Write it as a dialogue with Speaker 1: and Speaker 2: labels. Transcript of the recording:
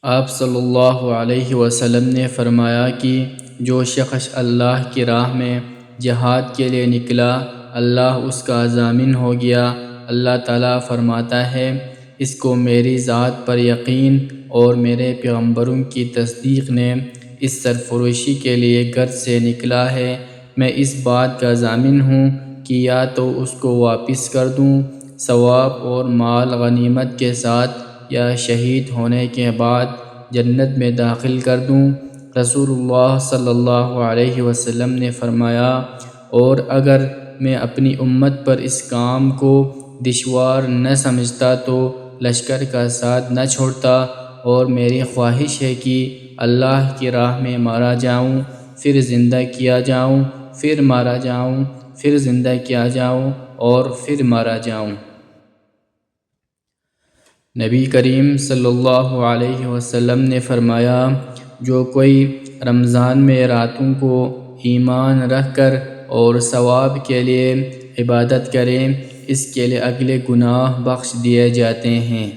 Speaker 1: آپ صلی اللہ علیہ وسلم نے فرمایا کہ جو شخص اللہ کی راہ میں جہاد کے لیے نکلا، اللہ اس کا ضامن ہو گیا۔ اللہ تعالیٰ فرماتا ہے، اس کو میری ذات پر یقین اور میرے پیغمبروں کی تصدیق نے اس سرفروشی کے لیے گھر سے نکلا ہے۔ میں اس بات کا ضامن ہوں کہ یا تو اس کو واپس کر دوں ثواب اور مال غنیمت کے ساتھ، یا شہید ہونے کے بعد جنت میں داخل کر دوں۔ رسول اللہ صلی اللہ علیہ وسلم نے فرمایا، اور اگر میں اپنی امت پر اس کام کو دشوار نہ سمجھتا تو لشکر کا ساتھ نہ چھوڑتا، اور میری خواہش ہے کہ اللہ کی راہ میں مارا جاؤں، پھر زندہ کیا جاؤں، پھر مارا جاؤں، پھر زندہ کیا جاؤں اور پھر مارا جاؤں۔ نبی کریم صلی اللہ علیہ وسلم نے فرمایا، جو کوئی رمضان میں راتوں کو ایمان رکھ کر اور ثواب کے لیے عبادت کرے، اس کے لیے اگلے گناہ بخش دیے جاتے ہیں۔